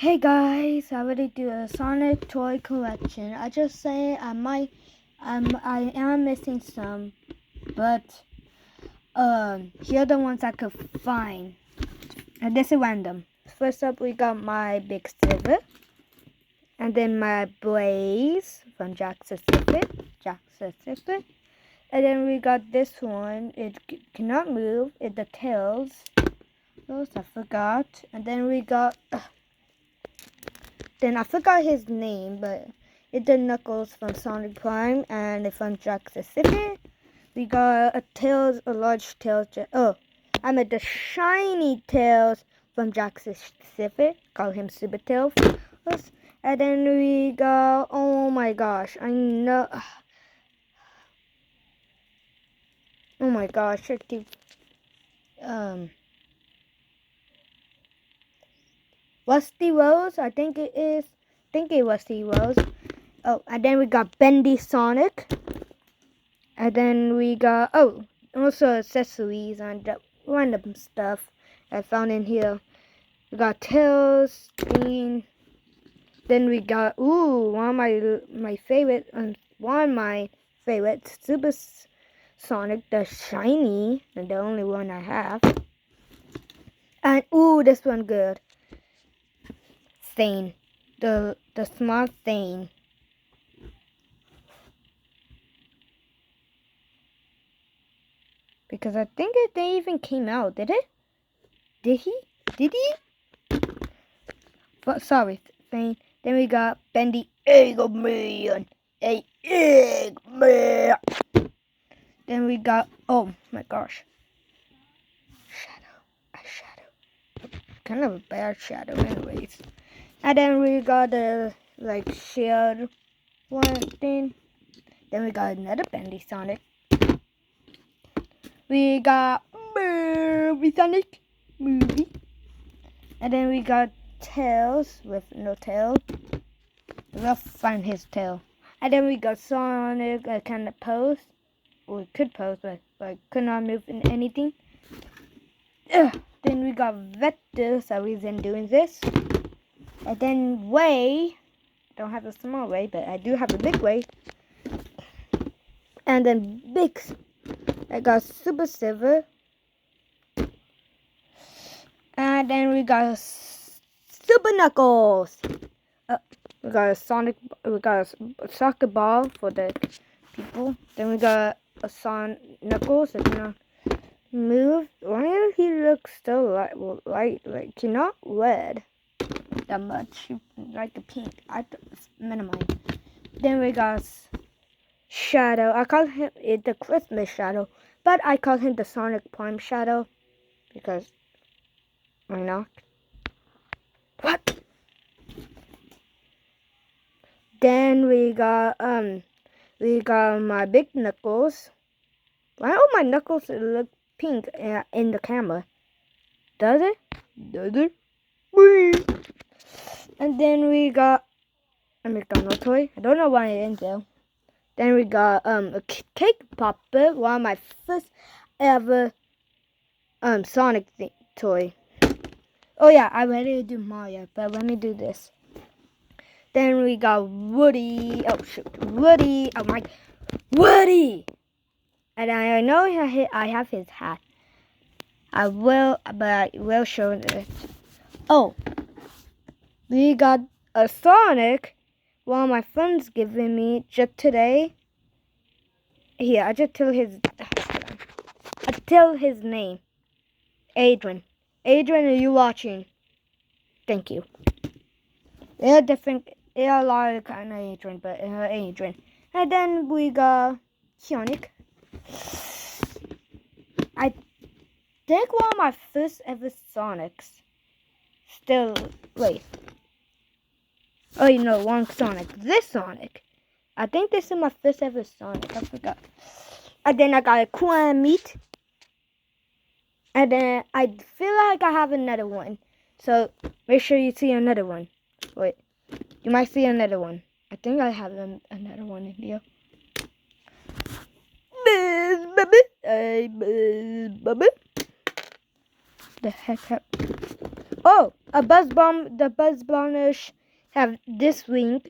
Hey guys, I already do a Sonic toy collection. I just say I am missing some, but here are the ones I could find. And this is random. First up, we got my Big Silver, and then my Blaze from Jack Pacific, and then we got this one. It cannot move. It's the tails. Those I forgot, and then we got. Then I forgot his name, but it's the Knuckles from Sonic Prime and from Jack Pacific. We got a large Tails. I meant the shiny Tails from Jack Pacific. Call him Super Tails. And then we got, oh my gosh, I know. Oh my gosh, I keep, Rusty Rose, I think it is. Rusty Rose. Oh, and then we got Bendy Sonic. And then we got, also accessories and random stuff I found in here. We got Tails, Green. Then we got, one of my favorite, Super Sonic, the shiny, and the only one I have. And, this one good. Thane, the smart Thane. Because I think they even came out, did it? Did he? But sorry, Thane. Then we got Bendy Eggman. Eggman. Then we got, oh my gosh. Shadow. Kind of a bad shadow anyways. And then we got the, shield one thing. Then we got another Bendy Sonic. We got Mysonic movie. And then we got Tails with no tail. We'll find his tail. And then we got Sonic kind of pose. Or could pose, but could not move in anything. Then we got Vector, so he's in doing this. And then Way. Don't have a small Way, but I do have a big Way. And then Big. I got Super Silver. And then we got Super Knuckles. We got a soccer ball for the people. Then we got a Knuckles that cannot move. Why does he look so light? Like you're not red that much. You like the pink. Never mind. Then we got Shadow. I call him the Christmas Shadow, but I call him the Sonic Prime Shadow because why not? What? Then we got my big Knuckles. Why do my Knuckles look pink in the camera? Does it? Whee! And then we got a McDonald's toy. I don't know why it in there. Then we got a cake popper, one of my first ever Sonic toy. Oh yeah, I ready to do Mario, but let me do this. Then we got Woody. Oh shoot, Woody! Oh my, Woody! And I know I have his hat. I will show it. Oh, we got a Sonic. One of my friends giving me just today. Here, I tell his name. Adrian. Adrian, are you watching? Thank you. There are a lot of kind of Adrian, but Adrian. And then we got Mysonic. I think one of my first ever Sonics. Wait. Oh, wrong Sonic. This Sonic. I think this is my first ever Sonic. I forgot. And then I got a corn meat. And then I feel like I have another one. So make sure you see another one. Wait. You might see another one. I think I have another one in here. The heck up. Oh, a buzz bomb. The buzz bombers have this wing.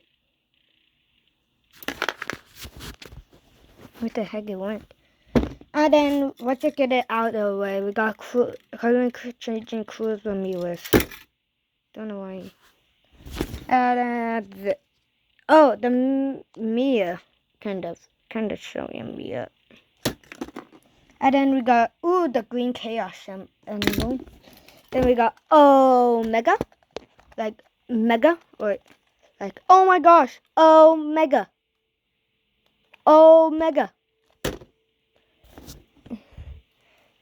What the heck it went? And then once you get it out of the way, we got current changing crews with me with. Don't know why. And the Mia kind of showing Mia. And then we got the green chaos animal. Then we got Omega, like mega or like oh my gosh, Omega.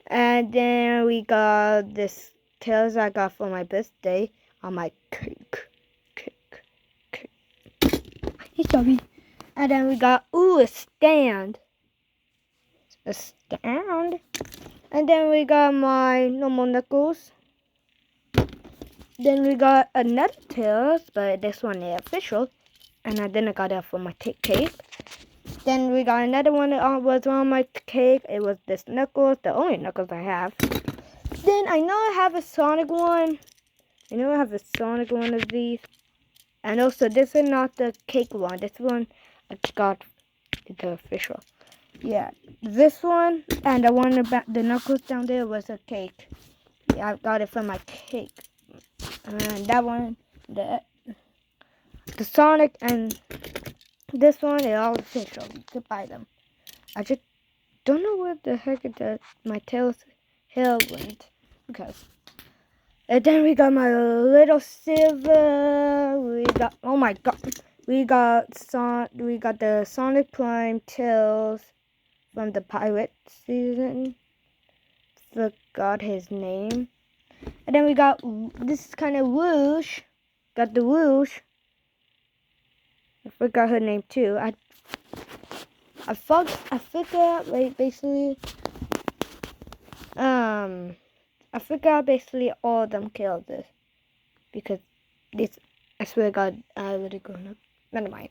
And then we got this tails I got for my birthday on my cake. Hey, sorry. And then we got a stand. And then we got my normal knuckles. Then we got another tails, but this one is official. And I didn't got it for my cake. Then we got another one that was on my cake. It was this knuckles, the only knuckles I have. Then I know I have a Sonic one. I know I have a Sonic one of these. And also, this is not the cake one. This one I got the official. Yeah, this one and the one about the knuckles down there was a cake. Yeah, I got it from my cake. And that one, the Sonic and this one, they're all official. You could buy them. I just don't know where the heck my tail went. Because. And then we got my little silver. We got, oh my god. We got the Sonic Prime tails from the pirate season. Forgot his name. And then we got this kind of whoosh. Got the whoosh. I forgot her name too. I forgot like basically I forgot basically all of them killed this because this I swear to God I would have grown up. Never mind.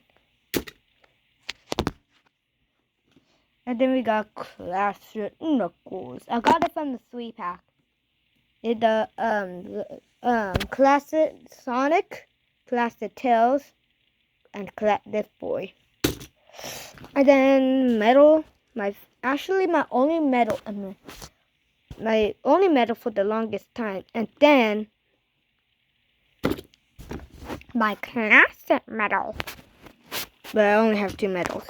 And then we got Classic Knuckles. I got it from the 3-pack. It's the Classic Sonic, Classic Tails, and this boy. And then metal. My only metal. My only metal for the longest time. And then my classic metal. But I only have 2 medals.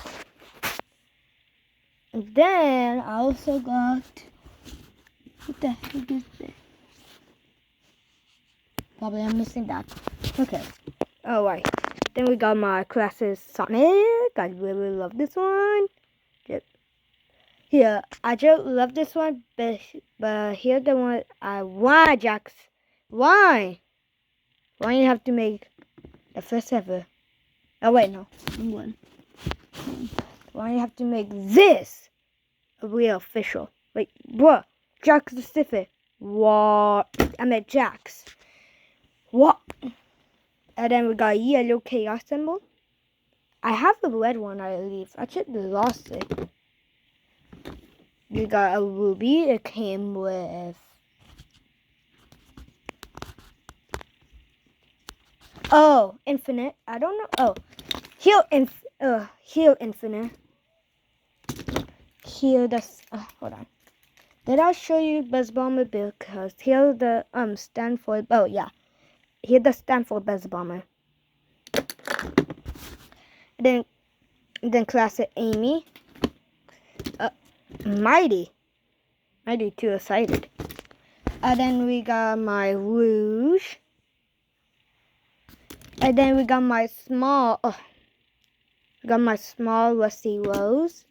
And then I also got, what the heck is this? Probably I'm missing that. Okay. Oh right. Then we got my classic Sonic. I really love this one. Here, I just love this one, but here's the one why, Jax? Why? Why you have to make the first ever? Oh wait, no, one. Why you have to make this a real official? Wait, what? Jax the Stiffer. What? I meant Jax. What? And then we got a yellow chaos symbol. I have the red one, I believe. I just lost it. We got a ruby. It came with infinite. I don't know. Oh, heal infinite. Heal the. Hold on. Did I show you Buzz Bomber because here the stand for. Oh yeah, here the stand for Buzz Bomber. Then classic Amy. Mighty too excited. And then we got my Rouge. And then we got my small. Rusty Rose.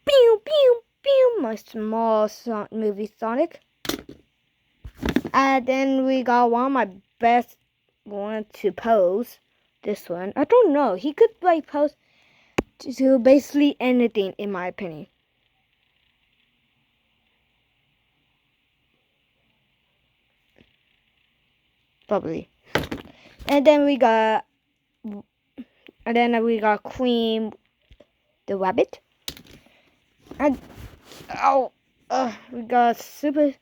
Pew pew pew. My small movie Sonic. And then we got one of my best one to pose. This one. I don't know. He could like pose to basically anything in my opinion. Probably. And then we got Cream the rabbit. And we got Super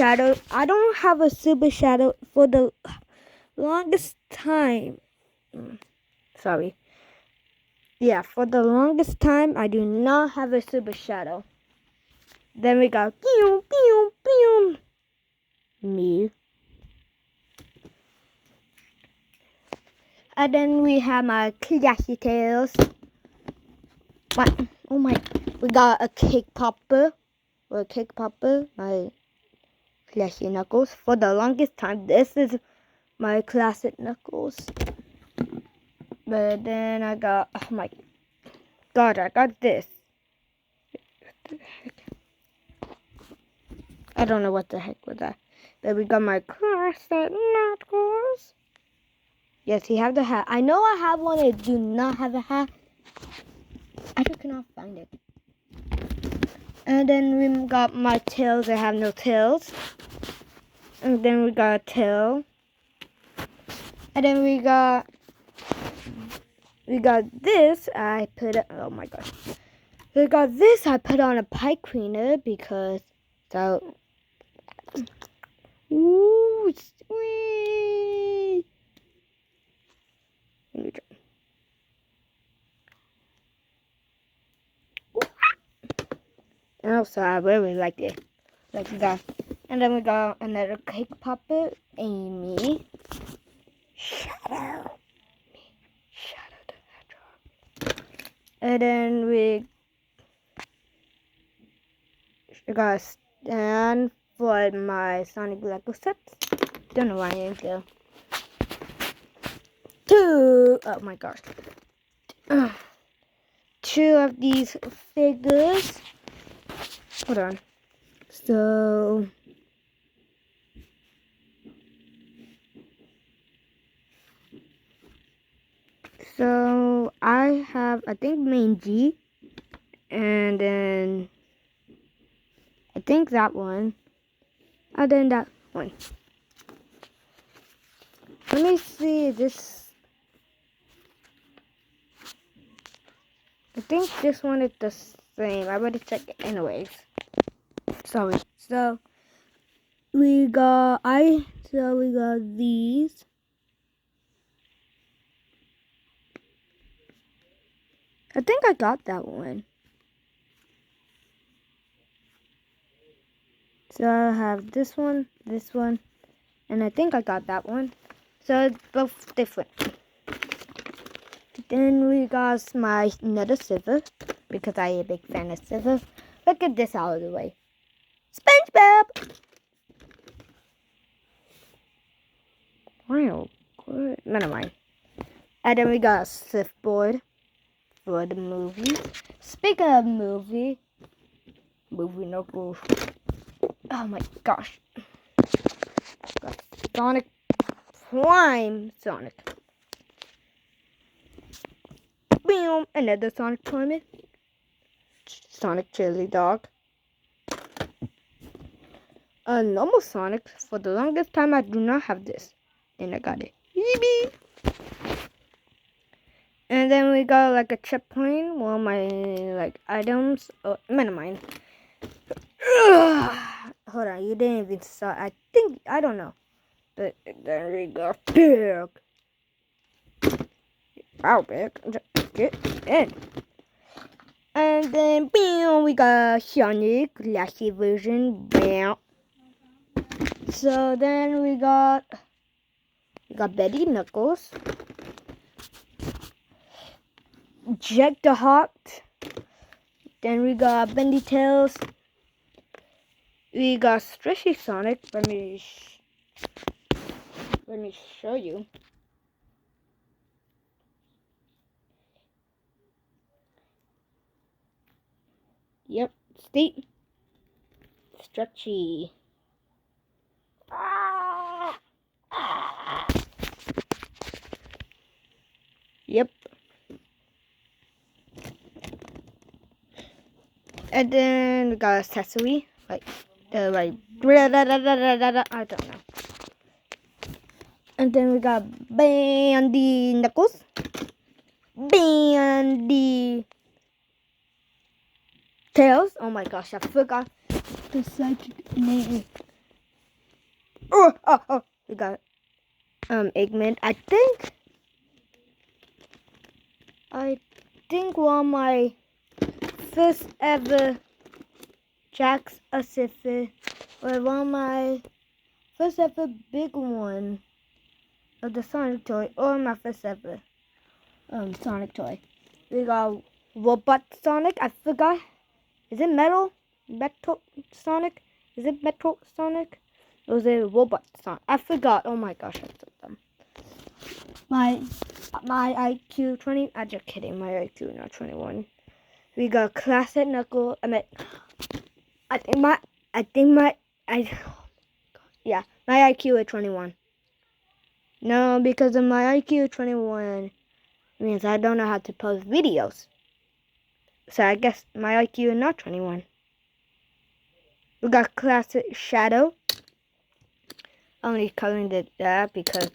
shadow. I don't have a super shadow for the longest time. Sorry. Yeah, for the longest time, I do not have a super shadow. Then we got pew, pew, pew. Me. And then we have my classy tails. What? Oh my. We got a cake popper. Or a cake popper. My classy knuckles. For the longest time, this is my classic knuckles. But then I got, oh my god, I got this. I don't know what the heck was that. But we got my classic knuckles. Yes, he have the hat. I know I have one that do not have a hat. I just cannot find it. And then we got my tails that have no tails. And then we got a tail. And then we got this. I put it, oh my gosh. We got this. I put on a pipe cleaner because so. Ooh, sweet. Let me try. And also, I really like it. Like that. And then we got another cake popper, Amy. Shadow. Shadow the Hedgehog. And then we got a stand for my Sonic Lego sets. Don't know why I didn't go. Oh my gosh. Two of these figures. Hold on. So I have, I think, main G, and then I think that one, and then that one. Let me see this. I think this one is the same. I better check it anyways. Sorry. So we got these. I think I got that one. So I have this one, and I think I got that one. So it's both different. Then we got my another silver, because I am a big fan of silver. Look at this out of the way. SpongeBob! Wow, good. Never mind. And then we got a surfboard for the movie. Speaking of movie Knuckles. Oh my gosh. Got Sonic Prime Sonic. Boom! Another Sonic Prime. Sonic Chili Dog. A normal Sonic. For the longest time, I do not have this. And I got it. Yippee! And then we got like a checkpoint. One of my like items. Oh, never mind. Hold on, you didn't even saw. I think I don't know. But then we got big. Wow, big. Just get in. And then bam, we got Sonic Lassie version. Bam. So then we got Betty Knuckles, Jack the Hawk. Then we got Bendy Tails. We got Stretchy Sonic. Let me show you. Yep, Stretchy. Yep. And then we got accessory, like I don't know. And then we got Bandy Knuckles, Bandy Tails. Oh my gosh, I forgot the psychic name. Oh, we got Eggman. I think one of my first ever Jack's Pacific, or one of my first ever big one of the Sonic toy, or my first ever Sonic toy. We got Robot Sonic. I forgot. Is it Metal Sonic? Is it Metal Sonic? Or is it Robot Sonic? I forgot. Oh my gosh, I'm so dumb. My IQ 20. I'm just kidding. My IQ not 21. We got Classic Knuckle. My IQ is 21. No, because of my IQ 21 means I don't know how to post videos. So I guess my IQ is not 21. We got Classic Shadow. Only coloring it that because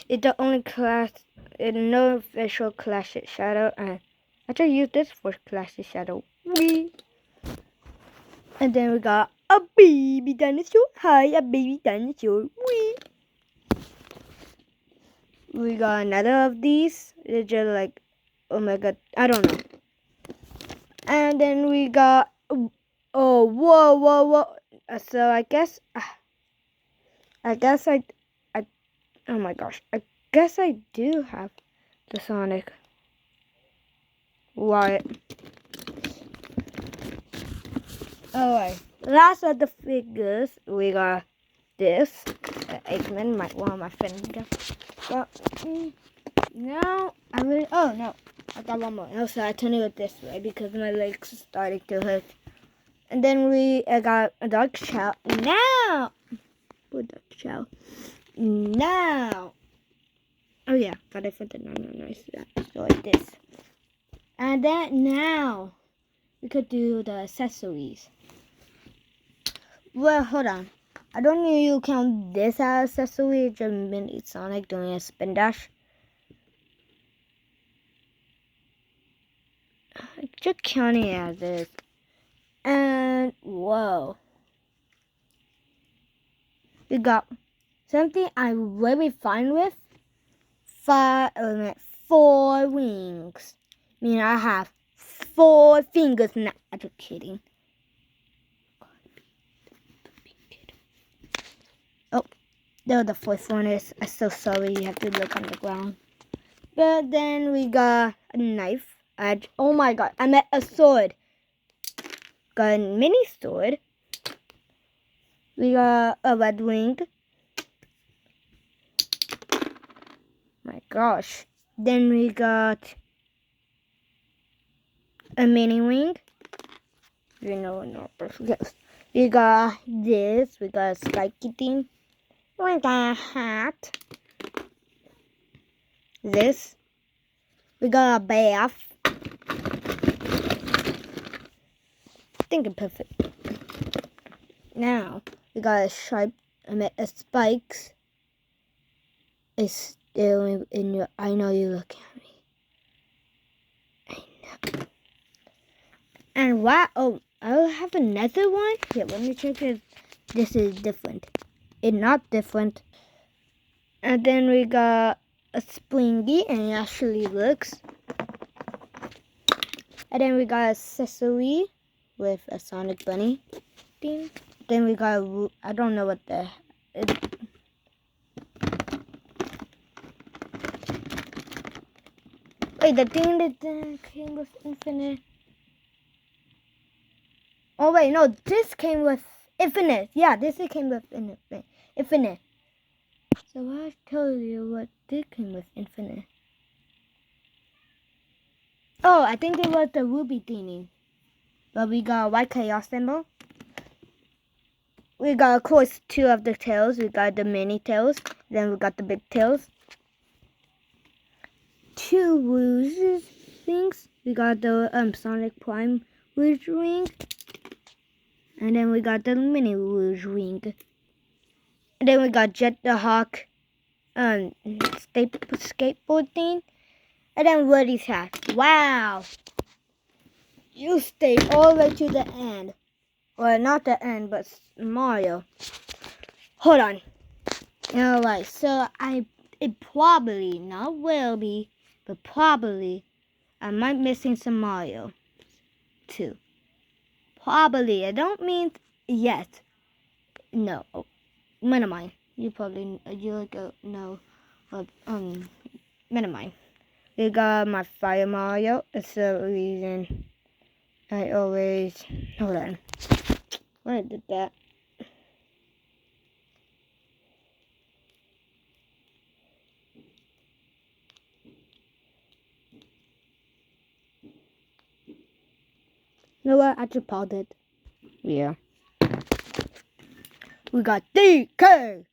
it's the only class, no official Classic Shadow. And I should use this for Classic Shadow. Whee! And then we got a baby dinosaur. Hi, a baby dinosaur. Whee! We got another of these. They're just like, oh my god, I don't know. And then we got, oh, whoa. So I guess oh my gosh, I guess I do have the Sonic. What? Alright, last of the figures, we got this Eggman, one of my friends. But now I really. Oh no, I got one more. Also, I turn it this way because my legs started to hurt. And then I got a dark shell. Now, put dark shell. Now. Oh yeah, gotta put the nice. So like this. And then now we could do the accessories. Well, hold on. I don't know you count this as accessory, just mini Sonic doing a spin dash. Just counting it as this. And whoa. We got something I'm very fine with. 4 wings. I mean, I have 4 fingers now. I'm just kidding. Oh, there the 4th one is. I'm so sorry. You have to look on the ground. But then we got a knife. Oh my god, I met a sword. Got a mini sword. We got a red wing. My gosh. Then we got a mini wing. You know, no, yes. We got this. We got a spiky thing. We got a hat. This. We got a bath. Think it's perfect. Now we got a spikes. It's still in your. I know you look at me. I know. And what? Oh, I'll have another one. Yeah, let me check if this is different. It's not different. And then we got a springy, and it actually looks. And then we got a accessory with a Sonic bunny theme. Then we got I don't know what the. Wait, the thing that came with Infinite. Oh wait, no, this came with Infinite. Yeah, this came with Infinite. So I'll tell you what this came with Infinite. Oh, I think it was the ruby thingy. But we got a white chaos symbol. We got, of course, 2 of the tails. We got the mini tails. Then we got the big tails. 2 Rouge wings. We got the Sonic Prime Rouge wing. And then we got the mini Rouge wing. And then we got Jet the Hawk skateboard thing. And then Woody's hat. Wow! You stayed all the way to the end. Well, not the end, but Mario. Hold on. Alright, so it probably, not will be, but probably, I might missing some Mario, too. Probably, I don't mean yet. No, never mind. You probably, you know, but, never mind. We got my Fire Mario. It's the reason I always, hold on. When I did that. You know what? I just paused it. Yeah. We got DK.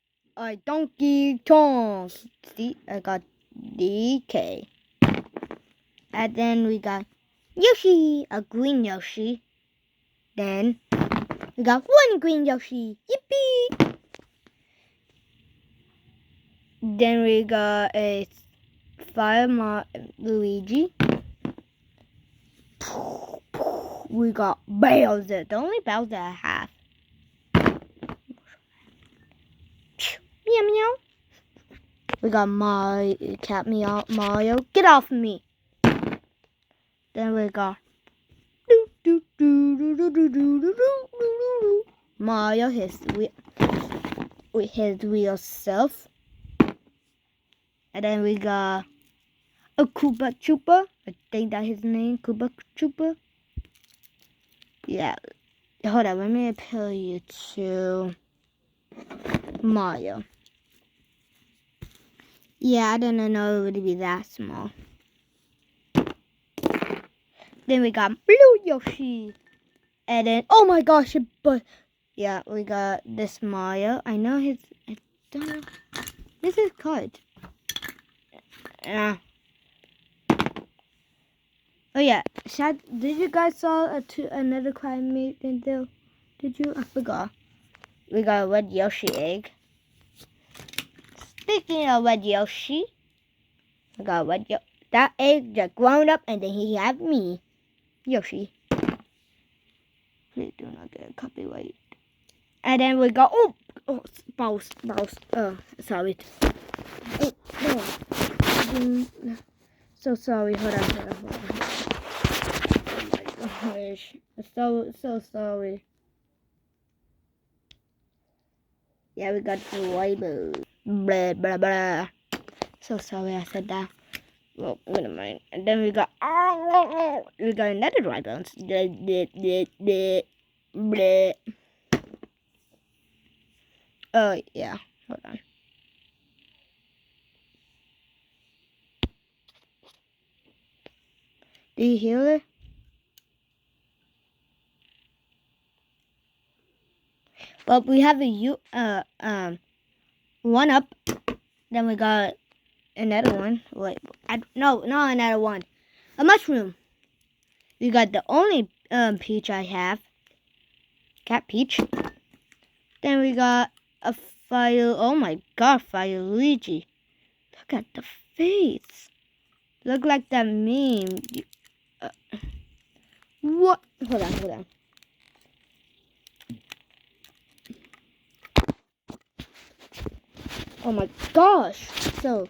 Donkey Kong. See, I got DK. And then we got Yoshi, a green Yoshi. Then we got one green Yoshi. Yippee! Then we got a Fire Luigi. We got Bowser. The only Bowser I have. Meow meow. We got my cat meow Mario. Get off of me. Then we got Mario with his real self. And then we got a Koopa Troopa. I think that's his name, Koopa Troopa. Yeah. Hold on, let me appeal you to Mario. Yeah, I didn't know it would be that small. Then we got Blue Yoshi. And then, oh my gosh, but yeah, we got this Mario. I know his, I don't know. This is card. Oh yeah, did you guys saw another crime made though? Did you? I forgot. We got a red Yoshi egg. Speaking of red Yoshi, we got red that egg just grown up and then he had me. Yoshi. Please do not get a copyright. And then we got mouse. Sorry. Oh no. So sorry. Hold on. Oh my gosh. So sorry. Yeah, we got the label. Blah blah blah. So sorry I said that. Well, never mind. And then we got another dry bones. Oh yeah, hold on. Do you hear it? Well, we have a one up. Then we got another one. Wait, no, not another one. A mushroom. We got the only peach I have. Cat Peach. Then we got a fire. Oh my god, Fire Luigi. Look at the face. Look like that meme. What? Hold on. Oh my gosh. So,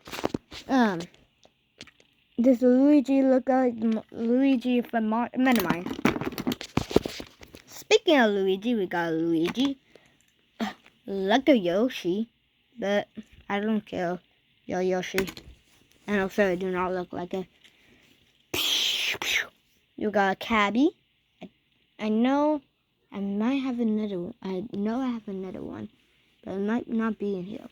does Luigi look like Luigi from Metamine? Speaking of Luigi, we got Luigi. Like a Yoshi, but I don't care. Yo Yoshi. And also I do not look like it. You got a Cabby. I know I might have another one. I know I have another one, but it might not be in here.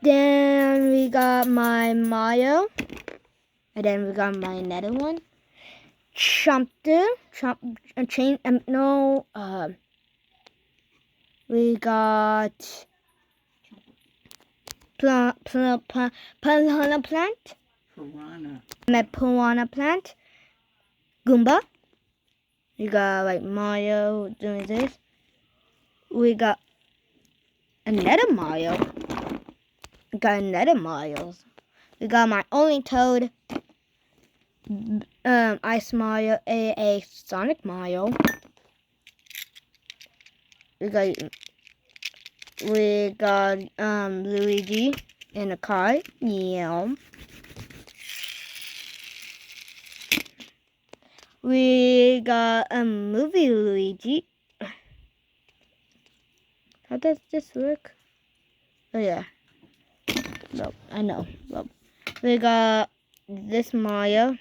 Then we got my Mario. And then we got my another one. We got Piranha Plant. Piranha Plant. Goomba. We got like Mario doing this. We got another Mario. We got another Mario. We got my only Toad. Ice Mario, a Sonic Mario. We got We got Luigi in a car. Yeah. We got a movie Luigi. How does this work? Oh yeah. Nope, I know. Nope. We got this Mario.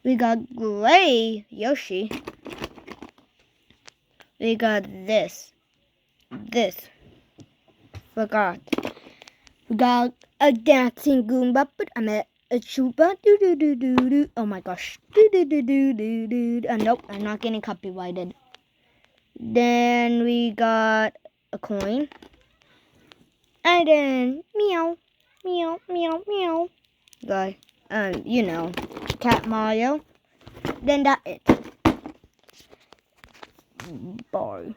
We got gray Yoshi. We got this. Forgot. We got a dancing Goomba, but I meant a Chupa. Do do do do do. Oh my gosh. Do do do do do do. Nope, I'm not getting copyrighted. Then we got a coin. And then meow, meow, meow, meow. Guy, you know, Cat Mario. Then that's it. Bye.